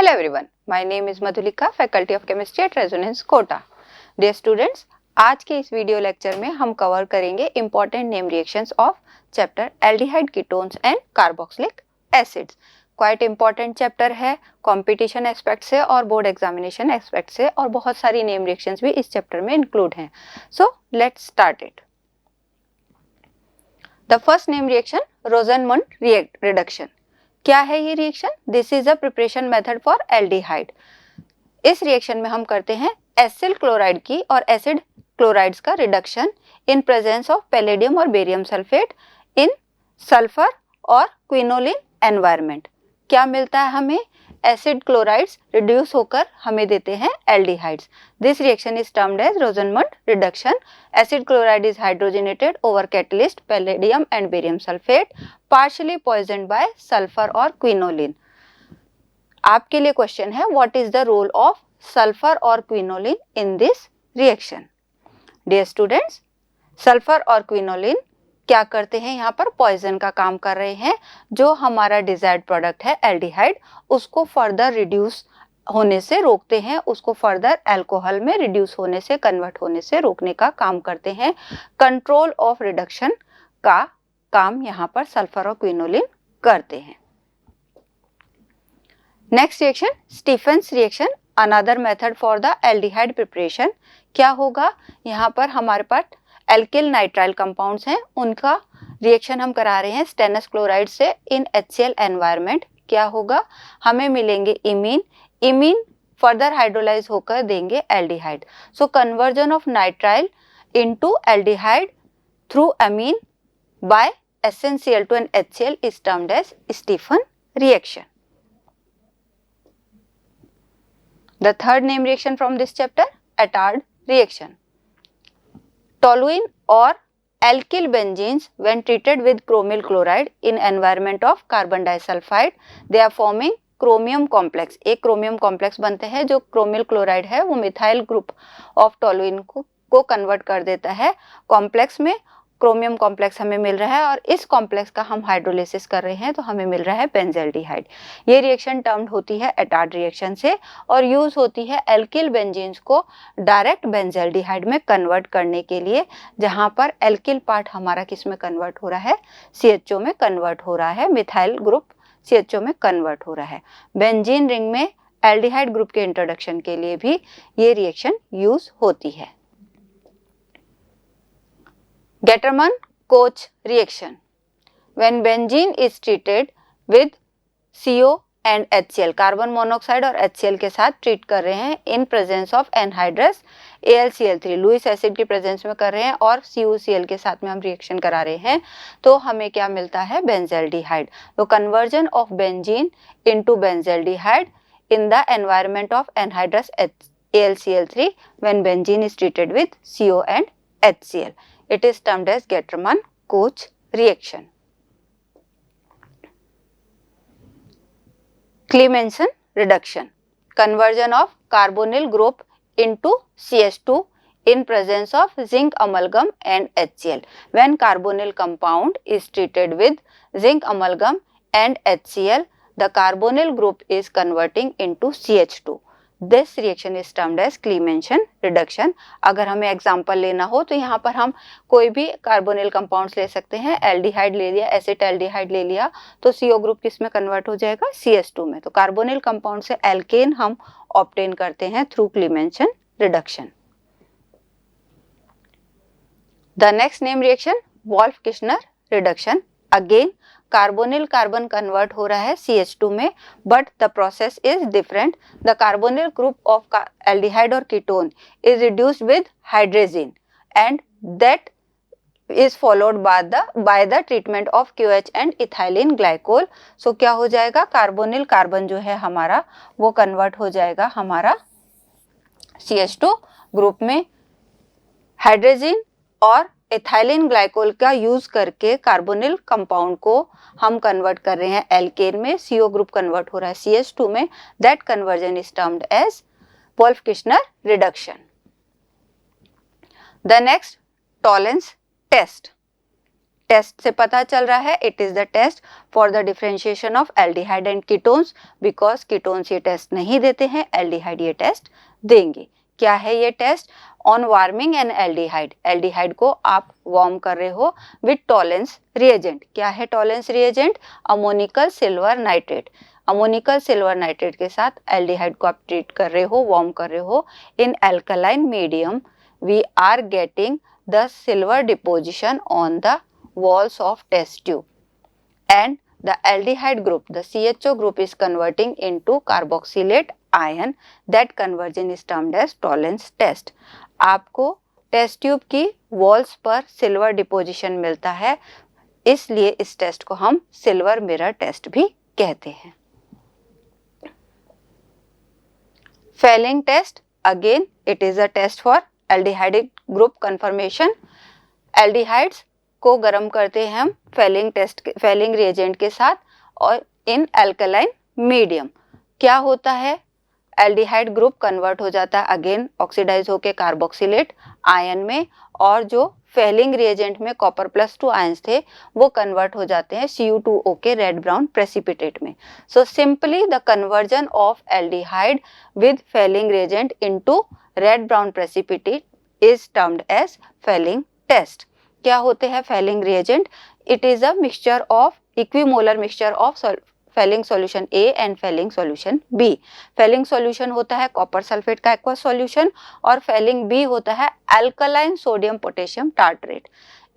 Hello everyone, my name is Madhulika, Faculty of Chemistry at Resonance, Kota. Dear students, आज के इस video lecture में हम cover करेंगे important name reactions of chapter aldehyde ketones and carboxylic acids. Quite important chapter है competition aspect से और board examination aspect से, और बहुत सारी नेम रिएक्शंस भी इस चैप्टर में इंक्लूड हैं. So let's start it. The first name reaction Rosenmund reduction. क्या है ये reaction? This is a preparation method for aldehyde. इस रिएक्शन में हम करते हैं एसिल क्लोराइड की और एसिड क्लोराइड्स का reduction in presence of palladium और बेरियम सल्फेट इन सल्फर और क्विनोलिन एनवायरनमेंट. क्या मिलता है हमें? एसिड क्लोराइड्स रिड्यूस होकर हमें देते हैं aldehydes. This reaction is termed as Rosenmund reduction. Acid chloride is hydrogenated over catalyst palladium and barium sulphate partially poisoned by sulfur or quinoline. आपके लिए क्वेश्चन है, what is the role of sulfur or quinoline in this reaction? Dear students, sulfur और quinoline क्या करते हैं? यहाँ पर poison का काम कर रहे हैं. जो हमारा डिजायर्ड प्रोडक्ट है एल्डिहाइड, उसको फर्दर रिड्यूस होने से रोकते हैं, उसको फर्दर अल्कोहल में रिड्यूस होने से, कन्वर्ट होने से रोकने का काम करते हैं. कंट्रोल ऑफ रिडक्शन का काम यहाँ पर सल्फर और क्विनोलिन करते हैं. Next reaction Stephens reaction, another method for the aldehyde preparation. क्या होगा? यहाँ पर हमारे पास एल्किल नाइट्राइल कंपाउंड्स हैं, उनका रिएक्शन हम करा रहे हैं स्टेनस क्लोराइड से इन HCl एनवायरनमेंट. क्या होगा? हमें मिलेंगे इमीन. इमीन फर्दर हाइड्रोलाइज होकर देंगे aldehyde. So conversion of nitrile into aldehyde through amine by SnCl to an HCl is termed as Stephen reaction. The third name reaction from this chapter, Attard reaction. Toluene or alkyl benzenes when treated with chromyl chloride in environment of carbon disulfide, they are forming chromium complex. एक chromium complex बनते हैं. जो chromyl chloride है वो methyl group of toluene को convert कर देता है कॉम्प्लेक्स में. क्रोमियम कॉम्प्लेक्स हमें मिल रहा है और इस कॉम्प्लेक्स का हम हाइड्रोलिसिस कर रहे हैं तो हमें मिल रहा है बेंजल्डिहाइड. ये रिएक्शन टर्म्ड होती है एटार्ड रिएक्शन से और यूज होती है एल्किल बेंजीन्स को डायरेक्ट बेंजल्डिहाइड में कन्वर्ट करने के लिए, जहां पर एल्किल पार्ट हमारा किस में कन्वर्ट हो रहा है? CHO में कन्वर्ट हो रहा है. मिथाइल ग्रुप CHO में कन्वर्ट हो रहा है. बेंजीन रिंग में एल्डिहाइड ग्रुप के इंट्रोडक्शन के लिए भी ये रिएक्शन यूज होती है. Getterman-Koch reaction. When benzene is treated with CO and HCl, carbon monoxide और HCl के साथ ट्रीट कर रहे हैं in presence of anhydrous AlCl3, Lewis acid की प्रेजेंस में कर रहे हैं और CuCl के साथ में हम रिएक्शन करा रहे हैं, तो हमें क्या मिलता है? बेंजल्डिहाइड. तो conversion of benzene into benzaldehyde in the environment of anhydrous AlCl3 when benzene is treated with CO and HCl. It is termed as Getterman-Koch reaction. Clemenson reduction, conversion of carbonyl group into CH2 in presence of zinc amalgam and HCl. When carbonyl compound is treated with zinc amalgam and HCl, the carbonyl group is converting into CH2. This reaction is termed as Clemenson reduction. अगर हमें example लेना हो तो यहाँ पर हम कोई भी कार्बोनिल कंपाउंड्स ले सकते हैं. एल्डिहाइड ले लिया, एसिटाल्डिहाइड ले लिया, तो CO ग्रुप किस में कन्वर्ट हो जाएगा? CH2 में. तो कार्बोनिल कंपाउंड से एल्केन हम ऑब्टेन करते हैं through Clemenson reduction. The next name reaction, Wolff-Kishner reduction. Again carbonyl carbon convert हो रहा है CH2 में, but the process is different. The carbonyl group of aldehyde और ketone is reduced with hydrogen and that is followed by the treatment of QH and ethylene glycol. So क्या हो जाएगा? Carbonyl carbon जो है हमारा वो convert हो जाएगा हमारा CH2 ग्रुप में. हाइड्रोजन और इथाइलिन ग्लाइकोल का यूज करके कार्बोनिल कंपाउंड को हम कन्वर्ट कर रहे हैं एल्केन में. CO ग्रुप कन्वर्ट हो रहा है CH2 में. That conversion is termed as Wolff-Kishner reduction. The next, Tollens test. Test से पता चल रहा है, it is the test for the differentiation of aldehyde and ketones, because ketones ये टेस्ट नहीं देते हैं, एल्डिहाइड ये टेस्ट देंगे। क्या है ये test? On warming an aldehyde, aldehyde को आप वार्म कर रहे हो विद टॉलेंस रिएजेंट। क्या है Tollens reagent? Ammoniacal silver nitrate. Ammoniacal silver nitrate के साथ एल्डिहाइड को आप ट्रीट कर रहे हो, वार्म कर रहे हो in alkaline medium, we are getting the silver deposition on the walls of test tube and the aldehyde group, the CHO group is converting into carboxylate ion. That conversion is termed as Tollens test. आपको test tube की walls पर silver deposition मिलता है, इसलिए इस test को हम silver mirror test भी कहते हैं। Fehling test, again it is a test for aldehyde group confirmation. Aldehydes को गर्म करते हैं हम फेलिंग रिएजेंट के साथ और इन एल्कलाइन मीडियम। क्या होता है? एल्डिहाइड ग्रुप कन्वर्ट हो जाता है अगेन ऑक्सीडाइज होके कार्बोक्सिलेट आयन में, और जो फेलिंग रिएजेंट में कॉपर +2 आयंस थे वो कन्वर्ट हो जाते हैं Cu2O के रेड ब्राउन प्रेसिपिटेट में। So simply the conversion of aldehyde with Fehling reagent into red brown precipitate is termed as Fehling test. क्या होते हैं Fehling reagent? It is a mixture of equimolar mixture of Fehling solution A and Fehling solution B. Fehling solution होता है copper sulphate का aqua solution और Fehling B होता है alkaline sodium potassium tartrate.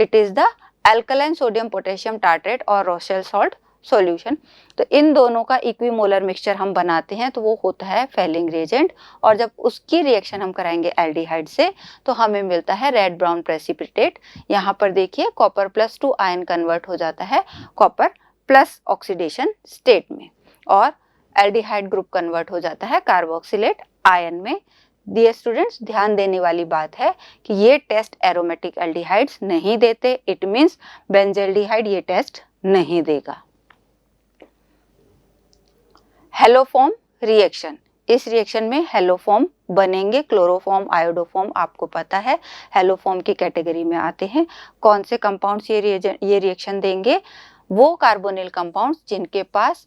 It is the alkaline sodium potassium tartrate और Rochelle salt solution. तो इन दोनों का इक्विमोलर मिक्सचर हम बनाते हैं तो वो होता है फेलिंग रिएजेंट, और जब उसकी रिएक्शन हम कराएंगे एल्डिहाइड से तो हमें मिलता है रेड ब्राउन प्रेसिपिटेट। यहाँ पर देखिए कॉपर +2 आयन कन्वर्ट हो जाता है कॉपर प्लस ऑक्सीडेशन स्टेट में, और एल्डिहाइड ग्रुप कन्वर्ट हो जाता है कार्बोक्सिलेट आयन में। डियर स्टूडेंट्स, ध्यान देने वाली बात है कि ये टेस्ट एरोमेटिक एल्डिहाइड्स नहीं देते, इट मीन्स बेंजल्डिहाइड ये टेस्ट नहीं देगा। हेलोफॉर्म रिएक्शन, इस रिएक्शन में हेलोफॉर्म बनेंगे, क्लोरोफॉर्म आयोडोफॉर्म आपको पता है हेलोफॉर्म की कैटेगरी में आते हैं। कौन से कंपाउंड्स ये रिएक्शन देंगे? वो कार्बोनिल कंपाउंड्स जिनके पास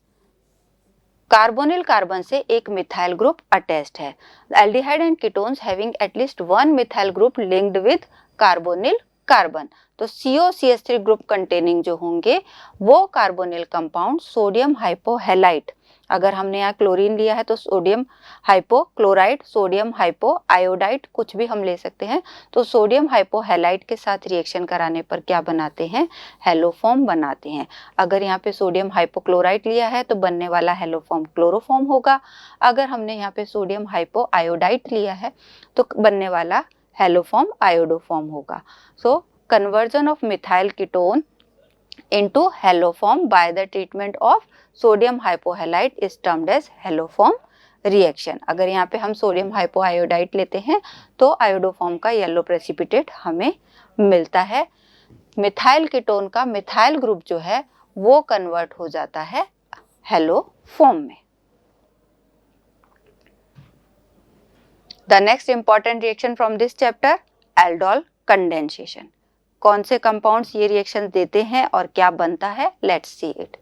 कार्बोनिल कार्बन से एक मिथाइल ग्रुप अटैच्ड है। Aldehyde and ketones having at least one methyl group linked with carbonyl carbon. तो COCH3 ग्रुप कंटेनिंग जो होंगे वो कार्बोनिल कंपाउंड सोडियम हाइपोहैलाइड, अगर हमने यहाँ क्लोरीन लिया है तो सोडियम हाइपोक्लोराइड, सोडियम हाइपोआयोडाइड कुछ भी हम ले सकते हैं। तो सोडियम हाइपोहैलाइड के साथ रिएक्शन कराने पर क्या बनाते हैं? हेलोफॉर्म बनाते हैं। अगर यहाँ पे सोडियम हाइपोक्लोराइड लिया है तो बनने वाला हेलोफॉर्म क्लोरोफॉर्म होगा। अगर हमने यहाँ पे सोडियम हाइपोआयोडाइड लिया है तो बनने वाला हेलोफॉर्म आयोडोफॉर्म होगा। So conversion of methyl ketone into haloform by the treatment of sodium hypohalite is termed as haloform reaction। अगर यहाँ पे हम सोडियम हाइपोआयोडाइड लेते हैं तो आयोडोफॉर्म का येलो प्रेसिपिटेट हमें मिलता है। मिथाइल कीटोन का मिथाइल ग्रुप जो है वो कन्वर्ट हो जाता है हेलोफॉर्म में। The next important reaction from this chapter, aldol condensation। कौन से कंपाउंड्स ये रिएक्शन देते हैं और क्या बनता है? Let's see it.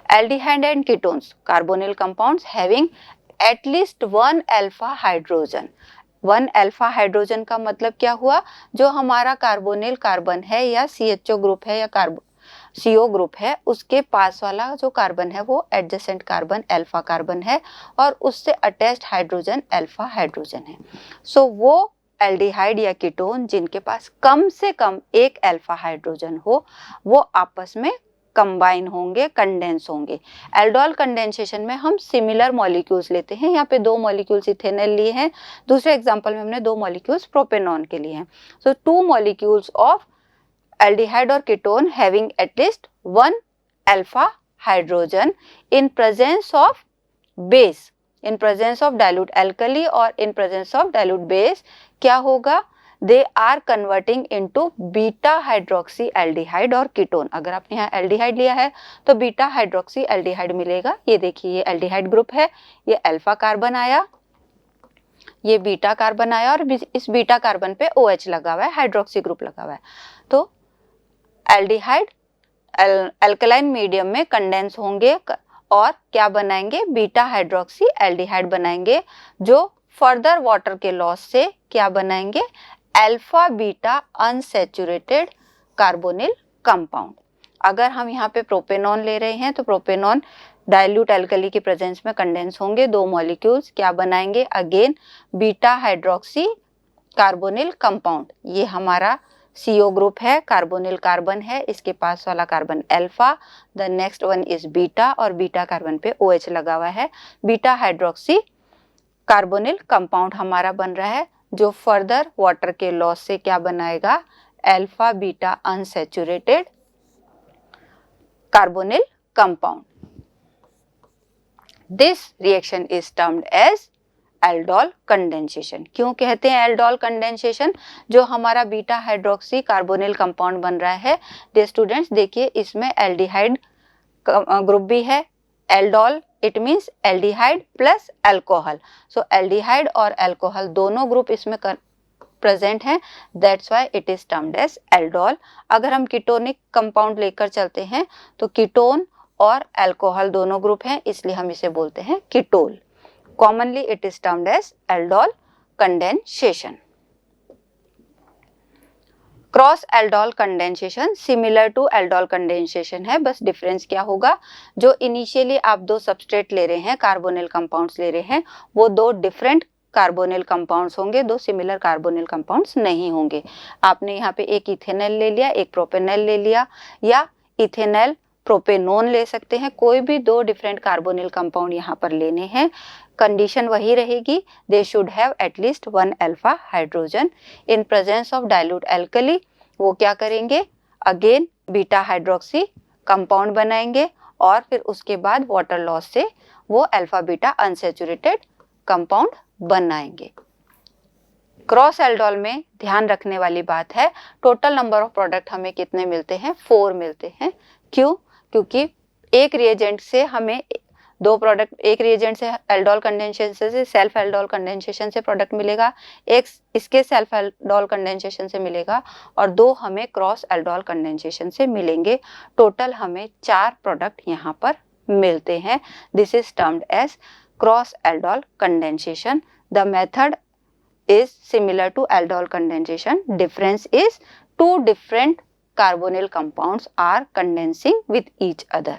Aldehyde and ketones carbonyl compounds having at least one alpha hydrogen. One alpha hydrogen का मतलब क्या हुआ? जो हमारा कार्बोनिल कार्बन है या CHO ग्रुप है या CO ग्रुप है उसके पास वाला जो कार्बन है वो एडजेसेंट कार्बन अल्फा कार्बन है और उससे अटैच्ड हाइड्रोजन अल्फा हाइड्रोजन है। सो वो एल्डिहाइड या कीटोन जिनके पास कम से कम एक अल्फा हाइड्रोजन हो वो आपस में कंबाइन होंगे, कंडेंस होंगे। एल्डोल कंडेंसेशन में हम सिमिलर मॉलिक्यूल्स लेते हैं। यहाँ पे 2 मॉलिक्यूल्स इथेनॉल लिए हैं, दूसरे एग्जांपल में हमने 2 मॉलिक्यूल्स प्रोपेनॉन के लिए हैं। सो 2 मॉलिक्यूल्स ऑफ एल्डिहाइड और ketone having at least one alpha hydrogen in presence of base, in presence of dilute alkali और in presence of dilute base क्या होगा? They are converting into beta hydroxy aldehyde और ketone. अगर आपने यहाँ aldehyde लिया है तो बीटा हाइड्रोक्सी एल्डिहाइड मिलेगा। ये देखिए ये एल्डिहाइड ग्रुप है, ये अल्फा कार्बन आया, ये बीटा कार्बन आया और इस बीटा कार्बन पे OH लगा हुआ है, हाइड्रोक्सी ग्रुप लगा हुआ है। तो एल्डिहाइड अल्कलाइन मीडियम में कंडेंस होंगे और क्या बनाएंगे, बीटा हाइड्रोक्सी एल्डिहाइड बनाएंगे, जो फर्दर वाटर के लॉस से क्या बनाएंगे, alpha beta unsaturated carbonyl compound. अगर हम यहाँ पे प्रोपेनॉन ले रहे हैं तो प्रोपेनॉन डाइल्यूट एल्कली की प्रेजेंस में कंडेंस होंगे, दो मॉलिक्यूल्स क्या बनाएंगे, again beta hydroxy carbonyl compound. ये हमारा CO ग्रुप है, कार्बोनिल कार्बन है, इसके पास वाला carbon alpha, the next one is beta और बीटा कार्बन पे OH लगा हुआ है। बीटा हाइड्रोक्सी कार्बोनिल कंपाउंड हमारा बन रहा है, जो फर्दर वाटर के लॉस से क्या बनाएगा, alpha beta unsaturated carbonyl compound. This reaction is termed as aldol condensation. क्यों कहते हैं एल्डोल कंडेंसेशन, जो हमारा बीटा हाइड्रोक्सी कार्बोनिल कंपाउंड बन रहा है। डियर स्टूडेंट्स, देखिए इसमें एल्डिहाइड ग्रुप भी है, aldol it means aldehyde plus alcohol. So aldehyde और अल्कोहल दोनों ग्रुप इसमें प्रेजेंट हैं, that's why it is termed as aldol. अगर हम कीटोनिक कंपाउंड लेकर चलते हैं तो कीटोन और अल्कोहल दोनों ग्रुप हैं, इसलिए हम इसे बोलते हैं ketol. Commonly it is termed as aldol condensation. Cross aldol condensation similar to aldol condensation है, बस डिफरेंस क्या होगा, जो इनिशियली आप दो सबस्ट्रेट ले रहे हैं, कार्बोनिल कंपाउंड्स ले रहे हैं, वो दो डिफरेंट कार्बोनिल कंपाउंड्स होंगे, दो सिमिलर कार्बोनिल कंपाउंड्स नहीं होंगे। आपने यहाँ पे एक इथेनॉल ले लिया, एक प्रोपेनॉल ले लिया, या इथेनॉल प्रोपेनोन ले सकते हैं, कोई भी दो डिफरेंट कार्बोनिल कंपाउंड यहाँ पर लेने हैं, कंडीशन वही रहेगी, they should have at least one alpha hydrogen. In presence of dilute alkali वो क्या करेंगे, अगेन बीटा हाइड्रोक्सी कंपाउंड बनाएंगे और फिर उसके बाद वाटर लॉस से वो अल्फा बीटा अनसैचुरेटेड कंपाउंड बनाएंगे। क्रॉस एल्डोल में ध्यान रखने वाली बात है, टोटल नंबर ऑफ प्रोडक्ट हमें कितने मिलते हैं, 4 मिलते हैं। क्यों, क्योंकि एक रिएजेंट से हमें दो प्रोडक्ट, एक रिएजेंट से एल्डोल कंडेंसेशन से सेल्फ एल्डोल कंडेंसेशन से प्रोडक्ट मिलेगा, एक इसके सेल्फ एल्डोल कंडेंसेशन से मिलेगा और दो हमें क्रॉस एल्डोल कंडेंसेशन से मिलेंगे। टोटल हमें 4 प्रोडक्ट यहाँ पर मिलते हैं। This is termed as cross aldol condensation. The method is similar to aldol condensation. Difference is 2 different carbonyl compounds are condensing with each other.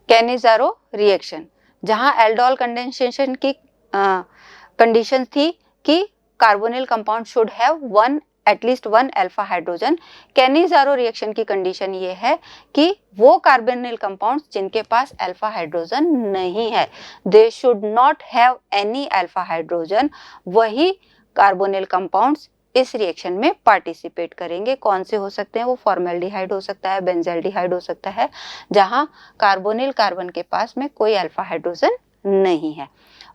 Cannizzaro reaction, जहां aldol condensation की condition थी कि carbonyl compound should have one at least one alpha hydrogen, Cannizzaro reaction की condition ये है कि वो carbonyl compounds जिनके पास अल्फा हाइड्रोजन नहीं है, they should not have any alpha hydrogen, वही कार्बोनिल कंपाउंड्स इस रिएक्शन में पार्टिसिपेट करेंगे। कौन से हो सकते हैं, वो फॉर्मेल्डिहाइड हो सकता है, बेंजाल्डिहाइड हो सकता है, जहां कार्बोनिल कार्बन के पास में कोई अल्फा हाइड्रोजन नहीं है।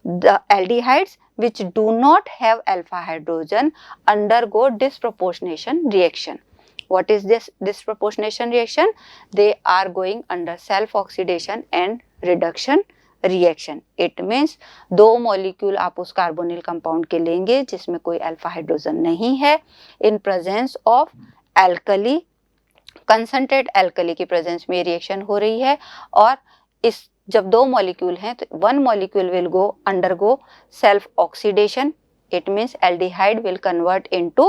The aldehydes which do not have alpha hydrogen undergo disproportionation reaction. What is this disproportionation reaction? They are going under self oxidation and reduction reaction. It means दो molecule आप उस carbonyl compound के लेंगे जिसमें कोई alpha hydrogen नहीं है, इन presence of alkali, concentrate alkali की प्रेजेंस में रिएक्शन हो रही है, और इस जब दो मॉलिक्यूल हैं तो one molecule will go undergo self oxidation, it means aldehyde will convert into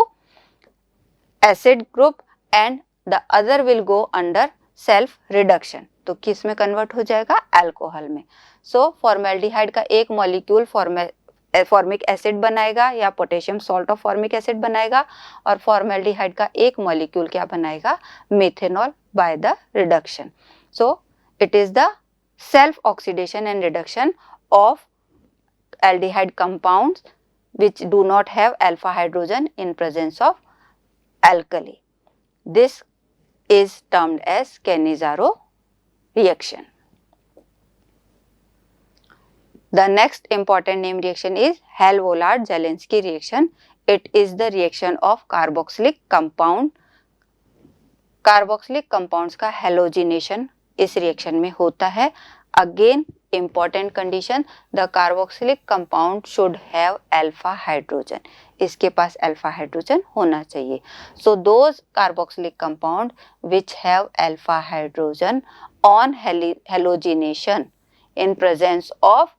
acid group and the other will go under self reduction. तो किस में कन्वर्ट हो जाएगा, अल्कोहल में। सो फॉर्मेल्डिहाइड का एक मॉलिक्यूल फॉर्मिक एसिड बनाएगा या potassium salt of formic acid बनाएगा, और फॉर्मेल्डिहाइड का एक मॉलिक्यूल क्या बनाएगा, methanol by the reduction. So it is the self oxidation and reduction of aldehyde compounds which do not have alpha hydrogen in presence of alkali. This is termed as Cannizzaro reaction. The next important name reaction is Hell-Vollard-Zielinski reaction. It is the reaction of carboxylic compound. Carboxylic compounds का halogenation इस reaction में होता है। Again important condition, the carboxylic compound should have alpha hydrogen. इसके पास alpha hydrogen होना चाहिए. So those carboxylic compound which have alpha hydrogen on halogenation in presence of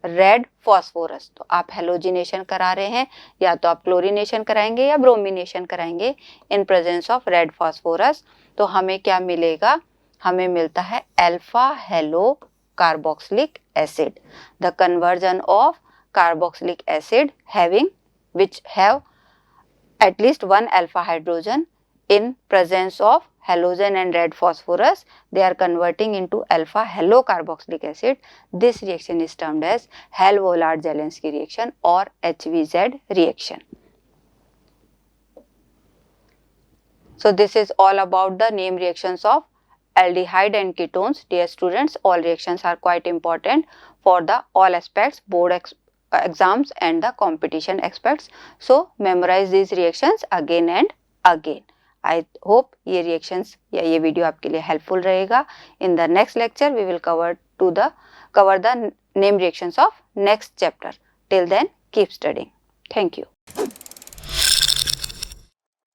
red phosphorus. तो आप हेलोजिनेशन करा रहे हैं, या तो आप क्लोरीनेशन कराएंगे या ब्रोमिनेशन कराएंगे इन प्रेजेंस ऑफ रेड फॉस्फोरस. तो हमें क्या मिलेगा, हमें मिलता है alpha hello carboxylic acid. The conversion of carboxylic acid having which have at least one alpha hydrogen in presence of halogen and red phosphorus, they are converting into alpha halo carboxylic acid. This reaction is termed as Hell-Vollard-Zelinsky reaction or HVZ reaction. So this is all about the name reactions of aldehyde and ketones. Dear students, all reactions are quite important for the all aspects, board exams and the competition aspects. So memorize these reactions again and again. I hope ये reactions या ये video आपके लिए helpful रहेगा. In the next lecture we will cover the name reactions of next chapter. Till then keep studying. Thank you.